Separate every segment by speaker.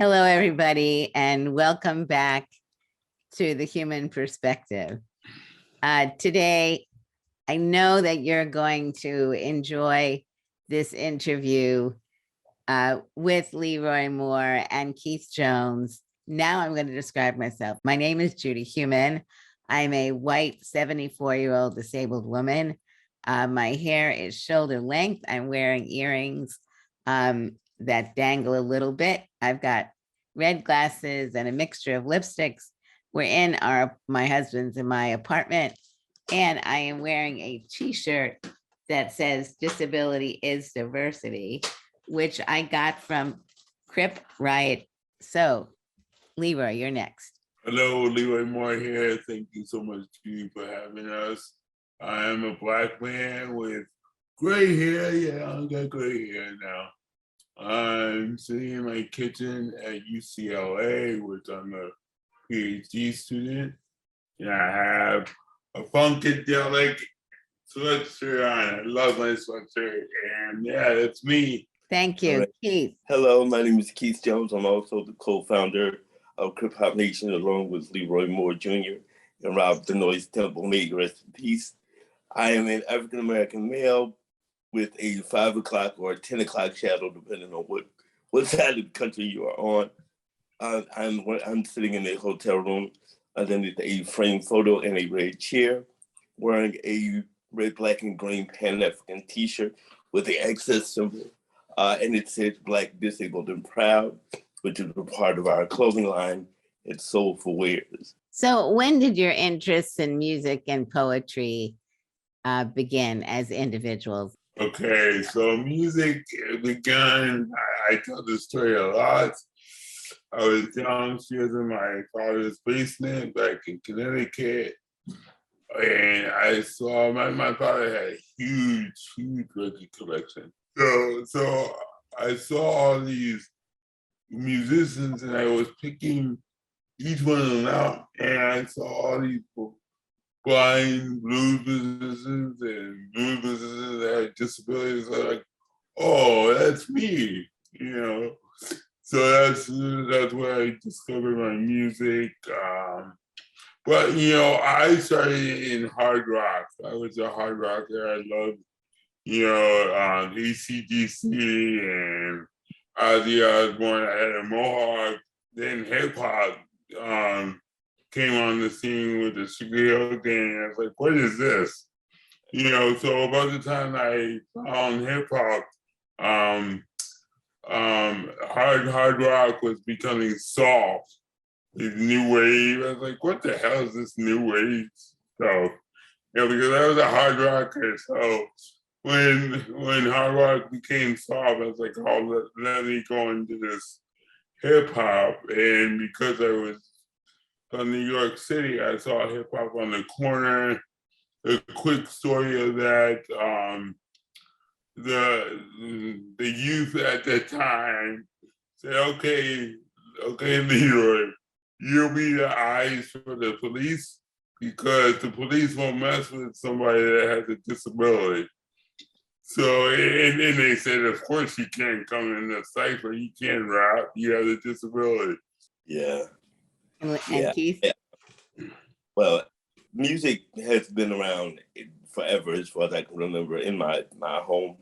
Speaker 1: Hello, everybody, and welcome back to the Human Perspective. Today, I know that you're going to enjoy this interview with Leroy Moore and Keith Jones. Now I'm going to describe myself. My name is Judy Human. I'm a white 74-year-old disabled woman. My hair is shoulder length. I'm wearing earrings that dangle a little bit. I've got red glasses and a mixture of lipsticks. We're in my husband's and my apartment, and I am wearing a t-shirt that says disability is diversity, which I got from Crip Riot. So Leroy, you're next.
Speaker 2: Hello, Leroy Moore here. Thank you so much, Judy, for having us. I am a Black man with gray hair. Yeah, I got gray hair now. I'm sitting in my kitchen at UCLA, which I'm a PhD student, and I have a funkadelic sweatshirt on. I love my sweatshirt, and yeah, that's me.
Speaker 1: Thank you, right. Keith.
Speaker 3: Hello, my name is Keith Jones. I'm also the co-founder of Krip Hop Nation, along with Leroy Moore Jr. and Rob the Noise Temple. May you rest in peace. I am an African-American male with a 5 o'clock or 10 o'clock shadow, depending on what side of the country you are on. I'm sitting in a hotel room underneath a framed photo in a red chair, wearing a red, black, and green Pan-African t-shirt with the access symbol. And it says Black, Disabled, and Proud, which is a part of our clothing line at Soulful Wears.
Speaker 1: So when did your interests in music and poetry begin as individuals?
Speaker 2: Okay, so music began, I tell this story a lot. I was young, she was in my father's basement back in Connecticut. And I saw, my father had a huge record collection. So I saw all these musicians and I was picking each one of them out, and I saw all these blind blues musicians and blues musicians that had disabilities. I'm like, oh, that's me, you know. So that's where I discovered my music. But you know, I started in hard rock. I was a hard rocker. I loved, you know, AC/DC and Ozzy Osbourne. I had a mohawk. Then hip hop came on the scene with the Sugar Hill Gang. I was like, what is this? You know, so about the time I found hip hop, hard rock was becoming soft. This new wave. I was like, what the hell is this new wave stuff? You know, because I was a hard rocker. So when hard rock became soft, I was like, oh, let me go into this hip hop. And because I was from New York City, I saw hip hop on the corner. A quick story of that, the youth at that time said, okay, Leroy, you'll be the eyes for the police because the police won't mess with somebody that has a disability. So, and they said, of course you can't come in the cypher, you can't rap, you have a disability.
Speaker 3: Yeah.
Speaker 1: And Keith?
Speaker 3: Yeah. Well, music has been around forever, as far as I can remember, in my home.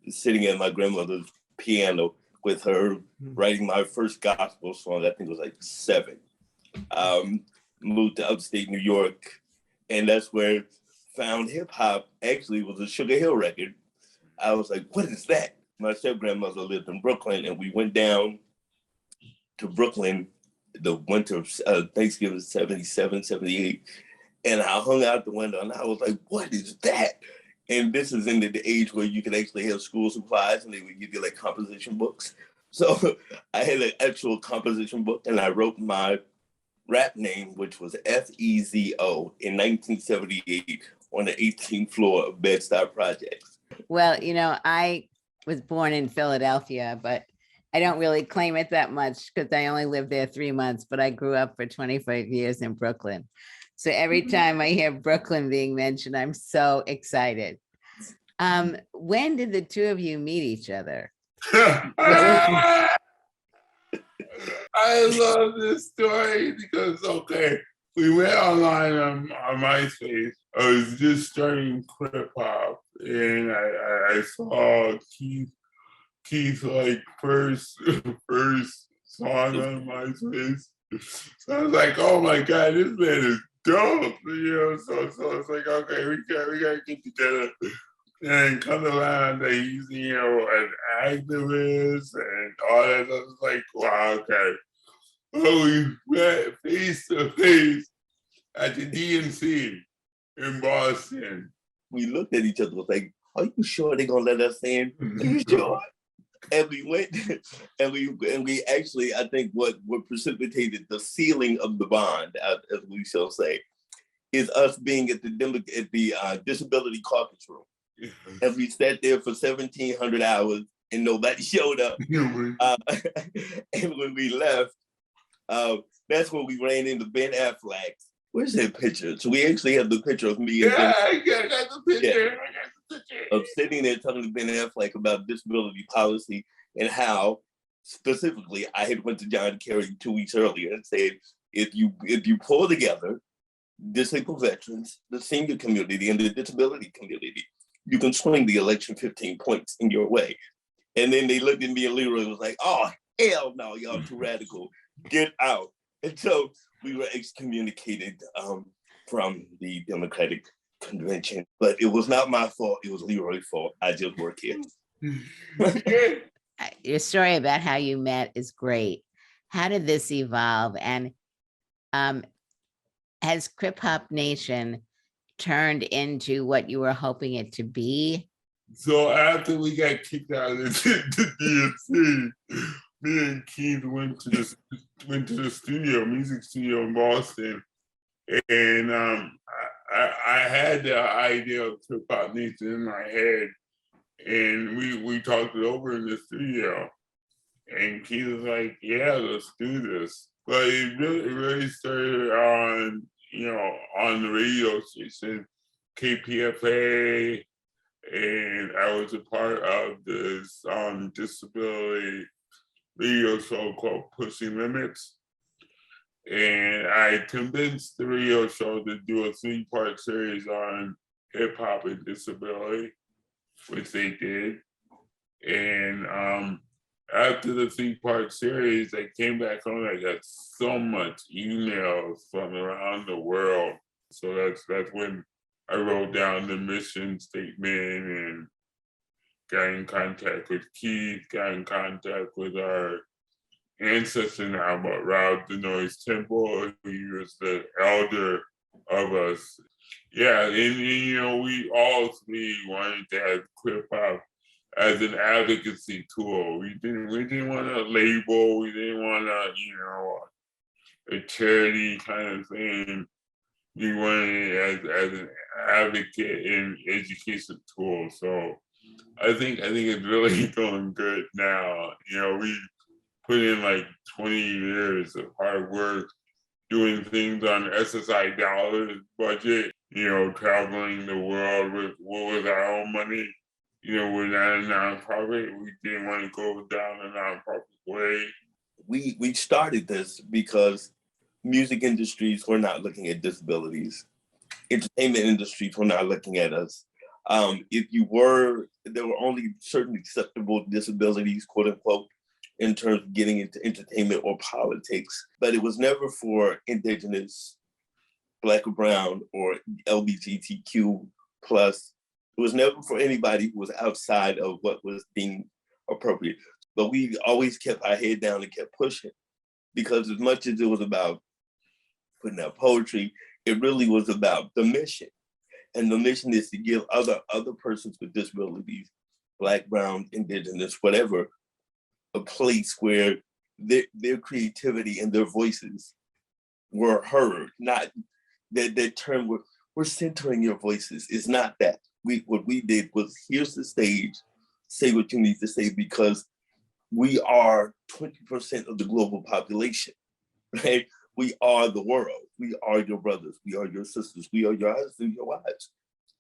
Speaker 3: Sitting at my grandmother's piano with her, writing my first gospel song, I think it was like 7. Moved to upstate New York, and that's where found hip hop. Actually was a Sugar Hill record. I was like, what is that? My step-grandmother lived in Brooklyn, and we went down to Brooklyn the winter of Thanksgiving 77, 78, and I hung out the window and I was like, what is that? And this is in the age where you could actually have school supplies and they would give you like composition books. So I had an actual composition book and I wrote my rap name, which was F-E-Z-O, in 1978 on the 18th floor of Bed-Stuy Projects.
Speaker 1: Well, you know, I was born in Philadelphia, but I don't really claim it that much because I only lived there 3 months, but I grew up for 25 years in Brooklyn. So every time I hear Brooklyn being mentioned, I'm so excited. When did the two of you meet each other?
Speaker 2: I love this story because, okay, we went online on MySpace. I was just starting Krip Hop, and I saw Keith's like first song on MySpace. So I was like, oh my God, this man is dope, so it's like, okay, we gotta get together. And come around that he's, an activist and all that. I was like, wow, okay. Oh, we met face to face at the DNC in Boston.
Speaker 3: We looked at each other, was like, are you sure they're gonna let us in? Are you sure? And we went, and we actually, I think what precipitated the sealing of the bond, as we shall say, is us being at the disability caucus room. And we sat there for 1,700 hours and nobody showed up. And when we left, that's when we ran into Ben Affleck. Where's that picture? So we actually have the picture of me and Ben.
Speaker 2: I got the picture.
Speaker 3: Of sitting there talking to Ben Affleck about disability policy and how specifically I had went to John Kerry 2 weeks earlier and said, if you pull together disabled veterans, the senior community, and the disability community, you can swing the election 15 points in your way. And then they looked at me and Leroy was like, oh, hell no, y'all too radical. Get out. And so we were excommunicated from the Democratic Convention. But it was not my fault. It was Leroy's fault. I just work here.
Speaker 1: Your story about how you met is great. How did this evolve? And has Krip Hop Nation turned into what you were hoping it to be?
Speaker 2: So after we got kicked out of the DNC, me and Keith went to the studio, music studio in Boston, and I had the idea of Krip Hop Nation in my head, and we talked it over in the studio, and Keith was like, "Yeah, let's do this." But it really started on the radio station, KPFA, and I was a part of this disability radio show called Pushing Limits. And I convinced the radio show to do a 3-part series on hip hop and disability, which they did. And after the 3-part series, I came back home. I got so much emails from around the world. So that's when I wrote down the mission statement and got in contact with Keith, got in contact with our ancestor now, but Rob Denoy's Temple, he was the elder of us. Yeah, and we all three wanted to have Krip Hop as an advocacy tool. We didn't want a label, we didn't want a charity kind of thing. We wanted it as an advocate and education tool. So I think it's really going good now. We put in like 20 years of hard work doing things on SSI dollars budget, traveling the world with our own money. We're not a nonprofit. We didn't want to go down a nonprofit way.
Speaker 3: We started this because music industries were not looking at disabilities. Entertainment industries were not looking at us. There were only certain acceptable disabilities, quote unquote, in terms of getting into entertainment or politics, but it was never for Indigenous, Black or Brown, or LGBTQ plus. It was never for anybody who was outside of what was deemed appropriate. But we always kept our head down and kept pushing, because as much as it was about putting out poetry, it really was about the mission. And the mission is to give other persons with disabilities, Black, Brown, Indigenous, whatever, a place where their creativity and their voices were heard. Not that term, we're centering your voices. It's not that. What we did was, here's the stage, say what you need to say, because we are 20% of the global population, right? We are the world. We are your brothers. We are your sisters. We are your husbands, your wives.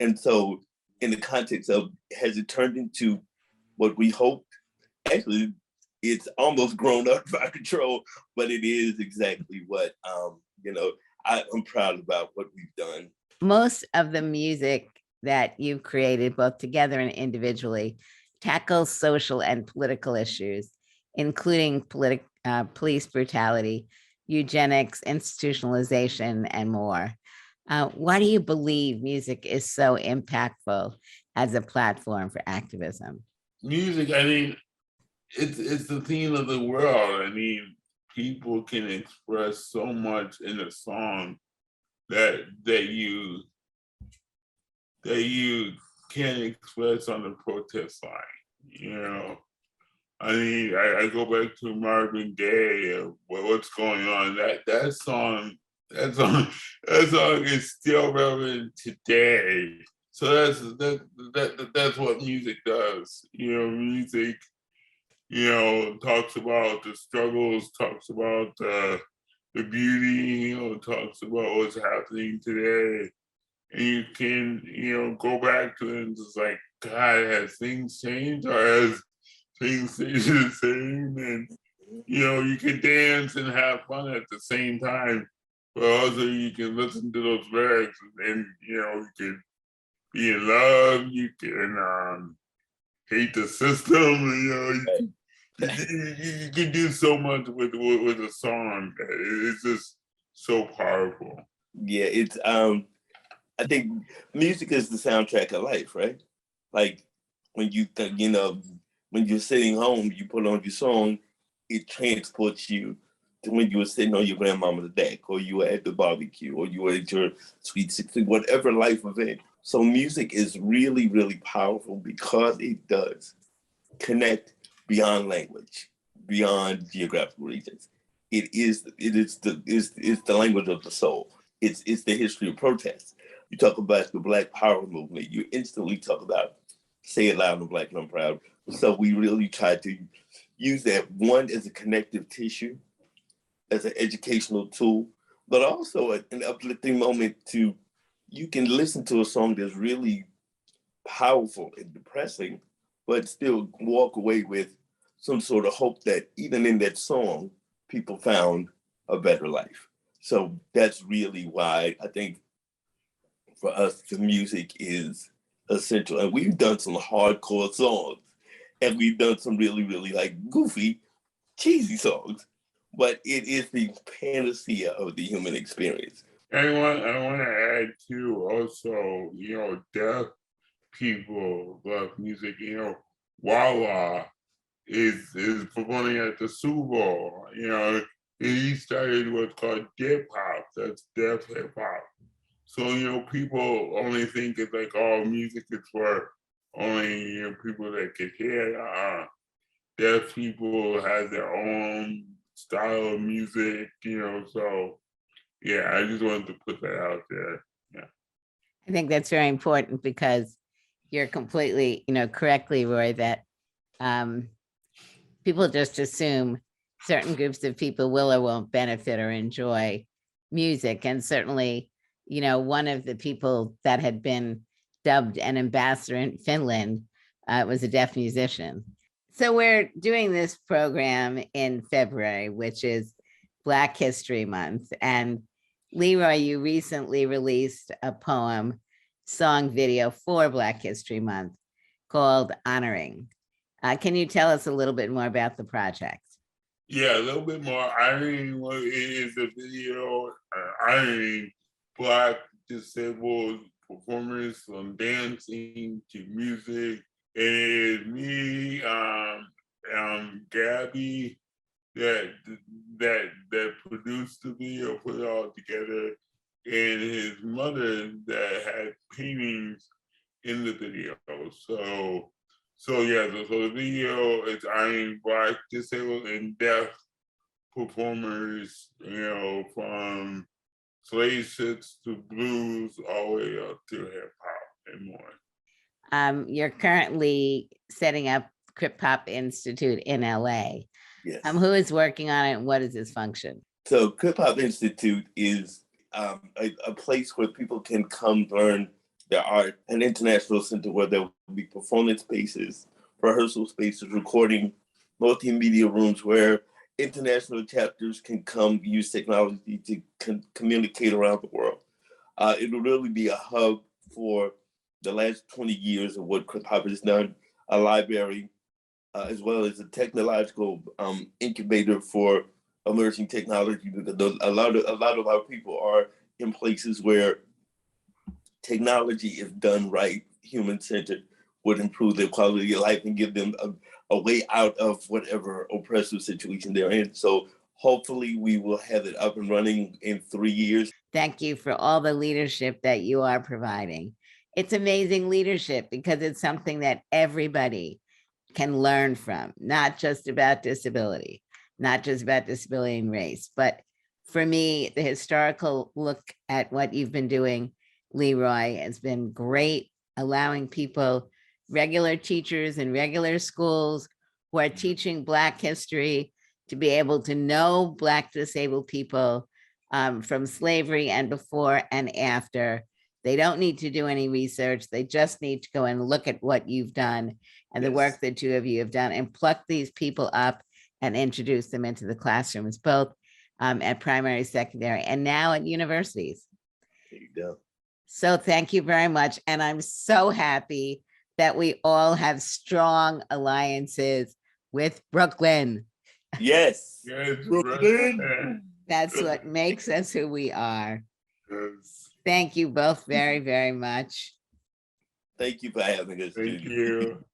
Speaker 3: And so in the context of, has it turned into what we hoped? Actually, it's almost grown up out of control, but it is exactly what, I'm proud about what we've done.
Speaker 1: Most of the music that you've created, both together and individually, tackles social and political issues, including police brutality, eugenics, institutionalization, and more. Why do you believe music is so impactful as a platform for activism?
Speaker 2: Music, I mean, it's the theme of the world. I mean, people can express so much in a song that you can't express on the protest line. I mean, I go back to Marvin Gaye, what's going on. That song is still relevant today. So that's what music does. Music, talks about the struggles, talks about the beauty, talks about what's happening today. And you can, go back to it and just like, God, has things changed or has things stayed the same? And, you can dance and have fun at the same time, but also you can listen to those lyrics and, you can be in love, you can hate the system, you can do so much with a song. It's just so powerful.
Speaker 3: Yeah, it's I think music is the soundtrack of life, right? Like when you when you're sitting home, you put on your song, it transports you to when you were sitting on your grandmama's deck, or you were at the barbecue, or you were at your sweet 16, whatever life event. So music is really, really powerful because it does connect beyond language, beyond geographical regions. It is the language of the soul. It's the history of protest. You talk about the Black Power movement, you instantly talk about say it loud and Black and I'm proud. So we really try to use that, one, as a connective tissue, as an educational tool, but also an uplifting moment you can listen to a song that's really powerful and depressing, but still walk away with some sort of hope that even in that song, people found a better life. So that's really why I think for us, the music is essential. And we've done some hardcore songs, and we've done some really, really like goofy, cheesy songs, but it is the panacea of the human experience.
Speaker 2: I want to add too, also, deaf people love music. Wawa is performing at the Super Bowl. He started what's called hip hop. That's deaf hip hop. So people only think it's like, oh, music is for only people that can hear. Deaf people have their own style of music. So yeah, I just wanted to put that out there. Yeah.
Speaker 1: I think that's very important because you're completely, correctly, Roy, that people just assume certain groups of people will or won't benefit or enjoy music. And certainly, one of the people that had been dubbed an ambassador in Finland was a deaf musician. So we're doing this program in February, which is Black History Month. And Leroy, you recently released a poem song video for Black History Month called Honoring. Can you tell us a little bit more about the project?
Speaker 2: Yeah, a little bit more. Honoring is a video honoring Black disabled performers from dancing to music. And it is me, Gabby, that produced the video, put it all together, and his mother that had paintings in the video. So the video is honoring Black disabled and deaf performers, from slave shits to blues, all the way up to hip hop and more.
Speaker 1: You're currently setting up Krip Hop Institute in LA.
Speaker 3: Yes.
Speaker 1: Who is working on it and what is its function?
Speaker 3: So Krip Hop Institute is a place where people can come learn their art, an international center where there will be performance spaces, rehearsal spaces, recording multimedia rooms where international chapters can come use technology to communicate around the world. It will really be a hub for the last 20 years of what Krip Hop has done, a library, as well as a technological incubator for emerging technology, because a lot of our people are in places where technology, if done right, human-centered, would improve their quality of life and give them a way out of whatever oppressive situation they're in. So hopefully we will have it up and running in 3 years.
Speaker 1: Thank you for all the leadership that you are providing. It's amazing leadership because it's something that everybody can learn from, not just about disability, not just about disability and race, but for me, the historical look at what you've been doing, Leroy, has been great, allowing people, regular teachers in regular schools who are teaching Black history, to be able to know Black disabled people from slavery and before and after. They don't need to do any research. They just need to go and look at what you've done and the work the two of you have done, and pluck these people up and introduce them into the classrooms, both at primary, secondary, and now at universities.
Speaker 3: There you go.
Speaker 1: So thank you very much. And I'm so happy that we all have strong alliances with Brooklyn.
Speaker 3: Yes.
Speaker 2: Yes,
Speaker 3: Brooklyn.
Speaker 1: That's what makes us who we are.
Speaker 2: Yes.
Speaker 1: Thank you both very, very much.
Speaker 3: Thank you for having us,
Speaker 2: Thank
Speaker 3: Judy.
Speaker 2: you.